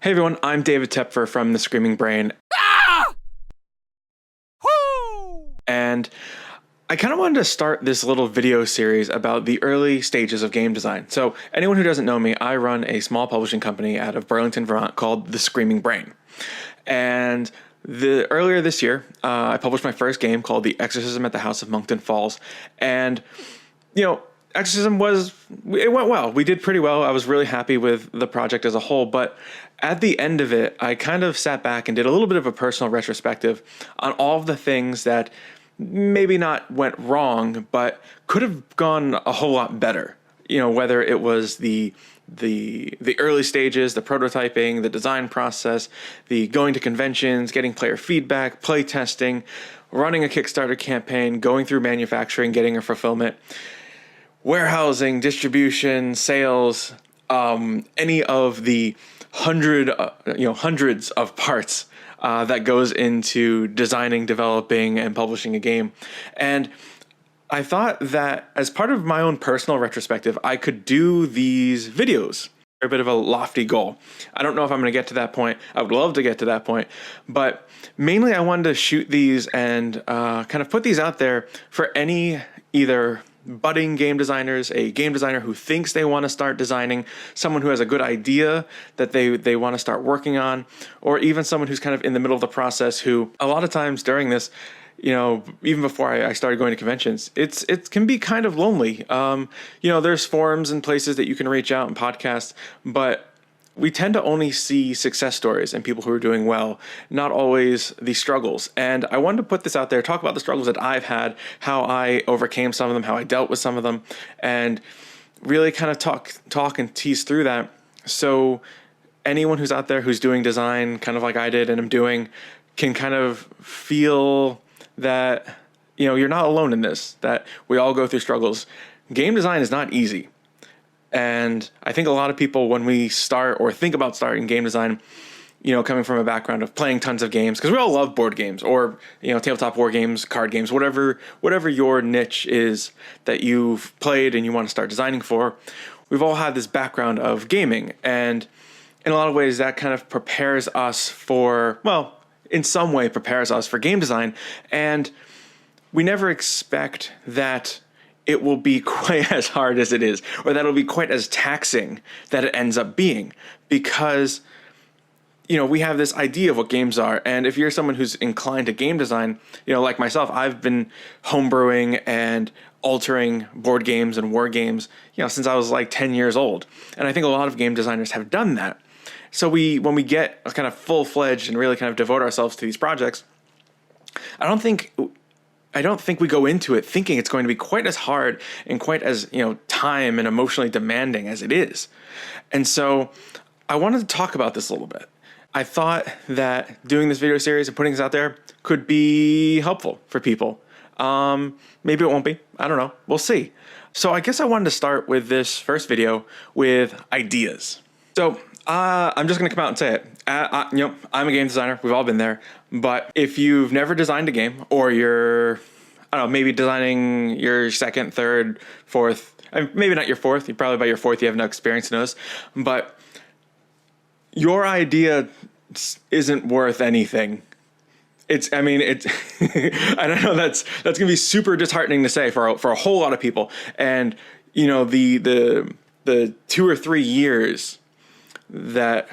Hey everyone, I'm David Tepfer from The Screaming Brain. And I kind of wanted to start this little video series about the early stages of game design. So anyone who doesn't know me, I run a small publishing company out of Burlington, Vermont called The Screaming Brain. And earlier this year, I published my first game called The Exorcism at the House of Moncton Falls. And, Exorcism it went well. We did pretty well. I was really happy with the project as a whole, but at the end of it, I kind of sat back and did a little bit of a personal retrospective on all of the things that maybe not went wrong, but could have gone a whole lot better. Whether it was the early stages, the prototyping, the design process, the going to conventions, getting player feedback, play testing, running a Kickstarter campaign, going through manufacturing, getting a fulfillment, warehousing, distribution, sales, any of the hundreds of parts that goes into designing, developing, and publishing a game. And I thought that as part of my own personal retrospective, I could do these videos. A bit of a lofty goal. I don't know if I'm going to get to that point. I would love to get to that point, but mainly I wanted to shoot these and kind of put these out there for any either budding game designers, a game designer who thinks they want to start designing, someone who has a good idea that they want to start working on, or even someone who's kind of in the middle of the process who a lot of times during this, even before I started going to conventions, it can be kind of lonely. There's forums and places that you can reach out and podcasts, but we tend to only see success stories and people who are doing well, not always the struggles. And I wanted to put this out there, talk about the struggles that I've had, how I overcame some of them, how I dealt with some of them, and really kind of talk and tease through that. So anyone who's out there who's doing design kind of like I did and I'm doing can kind of feel that, you're not alone in this, that we all go through struggles. Game design is not easy. And I think a lot of people, when we start or think about starting game design, coming from a background of playing tons of games, because we all love board games or, tabletop war games, card games, whatever your niche is that you've played and you want to start designing for, we've all had this background of gaming. And in a lot of ways, that kind of prepares us for, in some way prepares us for game design. And we never expect that it will be quite as hard as it is, or that it'll be quite as taxing that it ends up being, because, we have this idea of what games are. And if you're someone who's inclined to game design, like myself, I've been homebrewing and altering board games and war games, since I was like 10 years old. And I think a lot of game designers have done that. So when we get kind of full-fledged and really kind of devote ourselves to these projects, I don't think we go into it thinking it's going to be quite as hard and quite as, time and emotionally demanding as it is. And so I wanted to talk about this a little bit. I thought that doing this video series and putting this out there could be helpful for people. Maybe it won't be. I don't know. We'll see. So I guess I wanted to start with this first video with ideas. So I'm just going to come out and say it. I'm a game designer. We've all been there. But if you've never designed a game, or you're, maybe designing your second, third, fourth, maybe not your fourth, probably by your fourth you have no experience in those, but your idea isn't worth anything. I don't know, that's going to be super disheartening to say for a whole lot of people. And, the 2 or 3 years that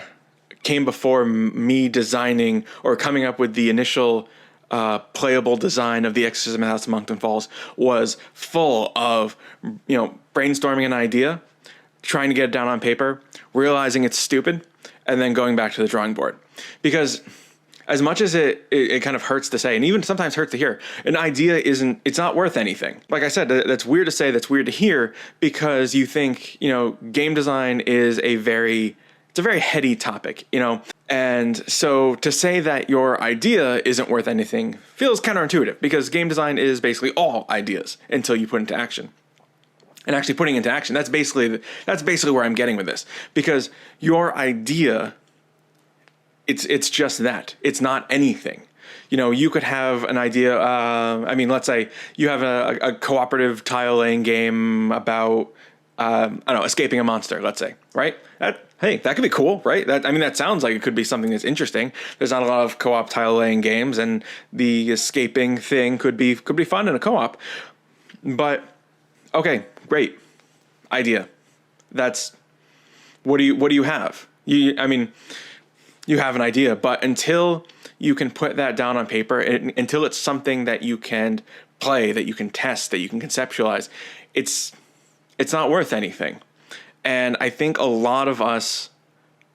came before me designing or coming up with the initial playable design of The Exorcism at the House of Moncton Falls was full of, brainstorming an idea, trying to get it down on paper, realizing it's stupid, and then going back to the drawing board. Because as much as it kind of hurts to say, and even sometimes hurts to hear, an idea it's not worth anything. Like I said, that's weird to say, that's weird to hear, because you think, game design is a very heady topic, and so to say that your idea isn't worth anything feels counterintuitive, because game design is basically all ideas until you put into action. And actually putting into action, that's basically where I'm getting with this, because your idea, it's just that. It's not anything. You could have an idea. Let's say you have a cooperative tile laying game about I don't know, escaping a monster, let's say, right? Hey, that could be cool, right? That sounds like it could be something that's interesting. There's not a lot of co-op tile laying games, and the escaping thing could be fun in a co-op. But okay, great idea. That's what do you have? You have an idea, but until you can put that down on paper, until it's something that you can play, that you can test, that you can conceptualize, it's not worth anything. And I think a lot of us,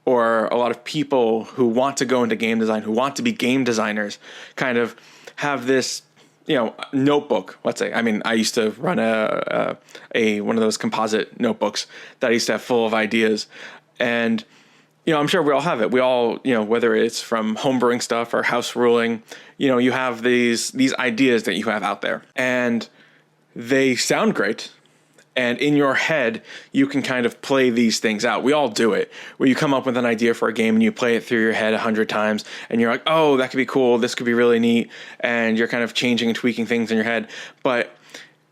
or a lot of people who want to go into game design, who want to be game designers, kind of have this, notebook, let's say. I used to run a one of those composite notebooks that I used to have full of ideas. And, I'm sure we all have it. We all, whether it's from homebrewing stuff or house ruling, you have these ideas that you have out there, and they sound great. And in your head, you can kind of play these things out. We all do it, where you come up with an idea for a game and you play it through your head 100 times, and you're like, oh, that could be cool. This could be really neat. And you're kind of changing and tweaking things in your head. But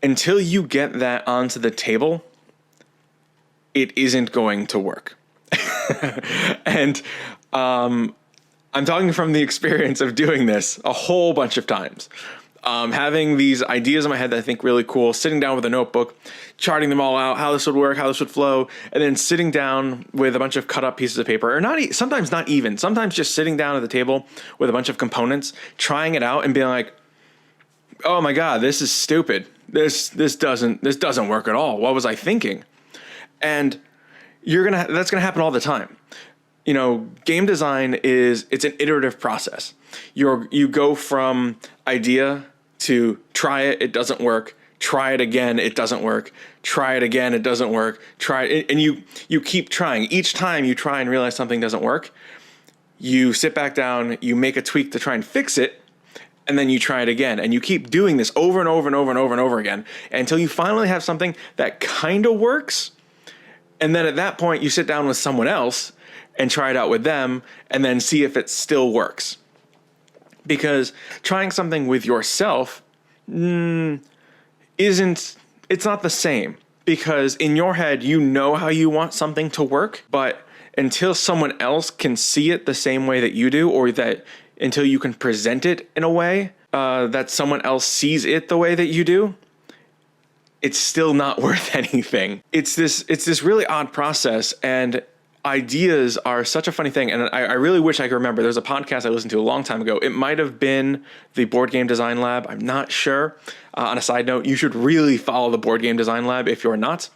until you get that onto the table, it isn't going to work. And I'm talking from the experience of doing this a whole bunch of times. Having these ideas in my head that I think really cool, sitting down with a notebook, charting them all out, how this would work, how this would flow, and then sitting down with a bunch of cut up pieces of paper, or sometimes just sitting down at the table with a bunch of components, trying it out and being like, oh my God, this is stupid. This doesn't work at all. What was I thinking? And that's gonna happen all the time. Game design it's an iterative process. You go from idea to try it doesn't work, try it again, it doesn't work, try it again, it doesn't work, try it, and you keep trying. Each time you try and realize something doesn't work, you sit back down, you make a tweak to try and fix it, and then you try it again, and you keep doing this over and over and over and over and over again until you finally have something that kind of works. And then at that point, you sit down with someone else and try it out with them, and then see if it still works. Because trying something with yourself it's not the same. Because in your head, you know how you want something to work, but until someone else can see it the same way that you do, or that until you can present it in a way that someone else sees it the way that you do, it's still not worth anything. It's this really odd process, and ideas are such a funny thing. And I really wish I could remember. There's a podcast I listened to a long time ago. It might have been the Board Game Design Lab. I'm not sure. On a side note, you should really follow the Board Game Design Lab if you're not.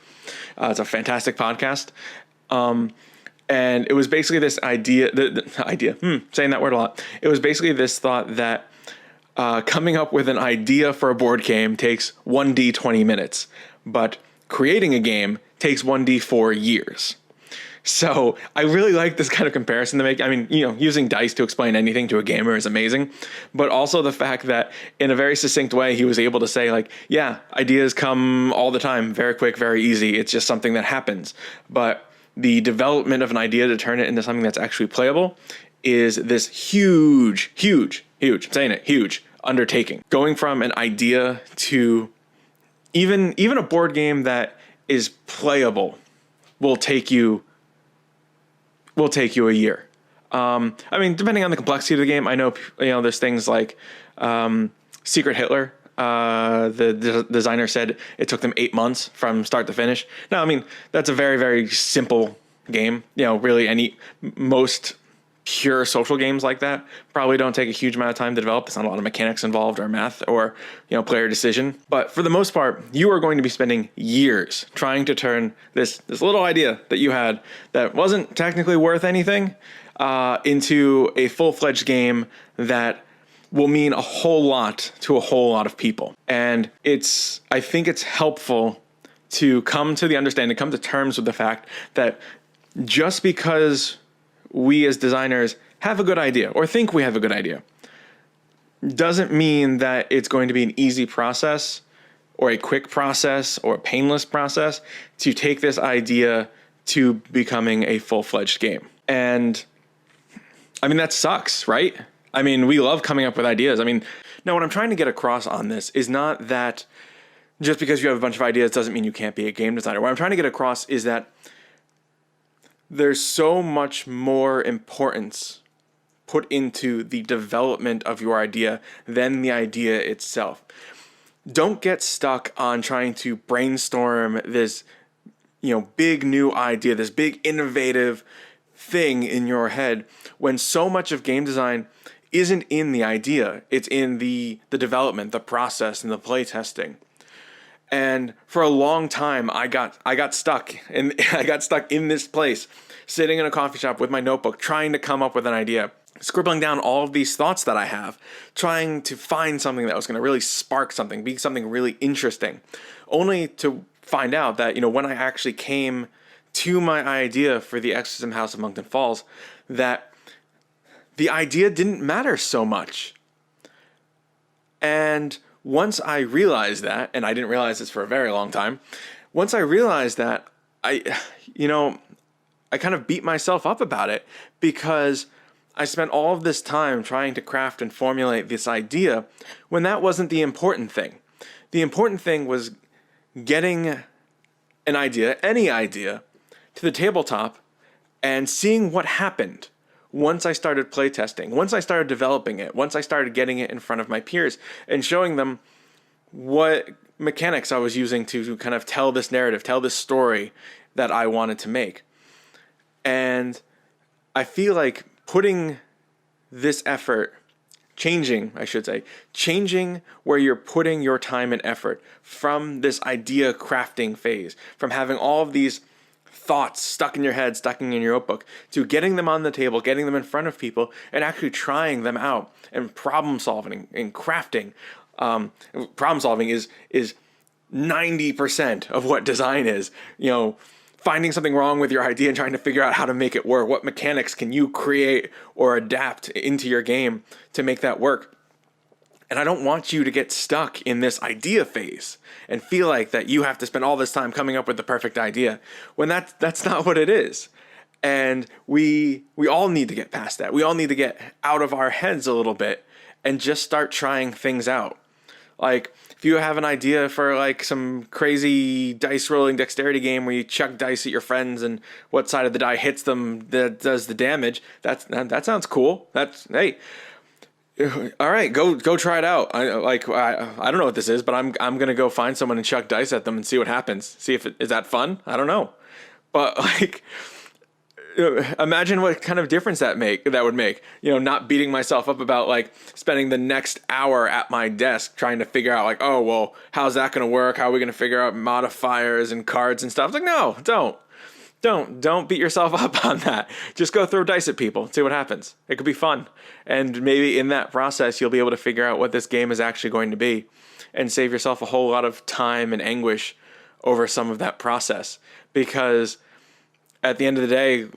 It's a fantastic podcast. And it was basically this idea, saying that word a lot. It was basically this thought that coming up with an idea for a board game takes 1D 20 minutes, but creating a game takes 1D 4 years. So I really like this kind of comparison to make. Using dice to explain anything to a gamer is amazing, but also the fact that in a very succinct way, he was able to say, like, yeah, ideas come all the time, very quick, very easy. It's just something that happens. But the development of an idea to turn it into something that's actually playable is this huge undertaking. Going from an idea to even a board game that is playable will take you a year. Depending on the complexity of the game. I know there's things like Secret Hitler. The designer said it took them 8 months from start to finish. No, that's a very, very simple game. Really most pure social games like that probably don't take a huge amount of time to develop. There's not a lot of mechanics involved, or math, or player decision. But for the most part, you are going to be spending years trying to turn this little idea that you had that wasn't technically worth anything into a full-fledged game that will mean a whole lot to a whole lot of people. And I think it's helpful to come to terms with the fact that just because we as designers have a good idea or think we have a good idea doesn't mean that it's going to be an easy process or a quick process or a painless process to take this idea to becoming a full-fledged game. And that sucks, right? We love coming up with ideas. Now what I'm trying to get across on this is not that just because you have a bunch of ideas doesn't mean you can't be a game designer. What I'm trying to get across is that there's so much more importance put into the development of your idea than the idea itself. Don't get stuck on trying to brainstorm this, big new idea, this big innovative thing in your head, when so much of game design isn't in the idea. It's in the development, the process, and the play testing. And for a long time, I got stuck and I got stuck in this place, sitting in a coffee shop with my notebook, trying to come up with an idea, scribbling down all of these thoughts that I have, trying to find something that was going to really spark something, be something really interesting, only to find out that, when I actually came to my idea for the Exorcism House of Moncton Falls, that the idea didn't matter so much. And once I realized that, and I didn't realize this for a very long time, once I realized that, I kind of beat myself up about it, because I spent all of this time trying to craft and formulate this idea when that wasn't the important thing. The important thing was getting an idea, any idea, to the tabletop and seeing what happened once I started playtesting, once I started developing it, once I started getting it in front of my peers and showing them what mechanics I was using to kind of tell this narrative, tell this story that I wanted to make. And I feel like putting this effort, changing where you're putting your time and effort from this idea crafting phase, from having all of these thoughts stuck in your head, stuck in your notebook, to getting them on the table, getting them in front of people, and actually trying them out and problem solving and crafting. Problem solving is 90% of what design is. Finding something wrong with your idea and trying to figure out how to make it work. What mechanics can you create or adapt into your game to make that work? And I don't want you to get stuck in this idea phase and feel like that you have to spend all this time coming up with the perfect idea, when that's not what it is. And we all need to get past that. We all need to get out of our heads a little bit and just start trying things out. Like, if you have an idea for like some crazy dice rolling dexterity game where you chuck dice at your friends and what side of the die hits them that does the damage, that sounds cool. Hey, all right, go try it out. I don't know what this is, but I'm gonna go find someone and chuck dice at them and see what happens. See if is that fun? I don't know, but imagine what kind of difference that would make. Not beating myself up about like spending the next hour at my desk trying to figure out like, oh, well, how's that going to work? How are we going to figure out modifiers and cards and stuff? It's like, no, don't beat yourself up on that. Just go throw dice at people, see what happens. It could be fun. And maybe in that process, you'll be able to figure out what this game is actually going to be and save yourself a whole lot of time and anguish over some of that process. Because at the end of the day,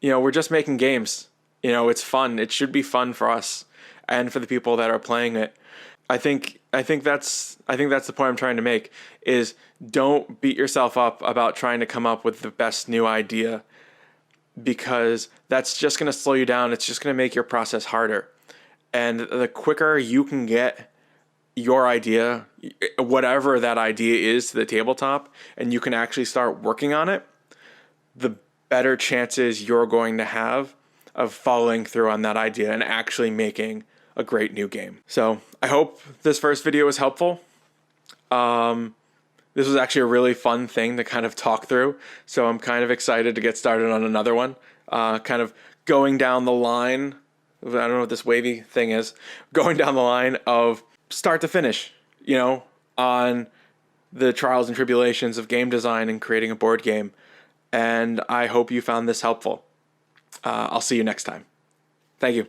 we're just making games. It's fun. It should be fun for us and for the people that are playing it. I think that's the point I'm trying to make, is don't beat yourself up about trying to come up with the best new idea, because that's just going to slow you down. It's just going to make your process harder. And the quicker you can get your idea, whatever that idea is, to the tabletop, and you can actually start working on it, the better chances you're going to have of following through on that idea and actually making a great new game. So I hope this first video was helpful. This was actually a really fun thing to kind of talk through. So I'm kind of excited to get started on another one. Kind of going down the line, I don't know what this wavy thing is, going down the line of start to finish, on the trials and tribulations of game design and creating a board game. And I hope you found this helpful. I'll see you next time. Thank you.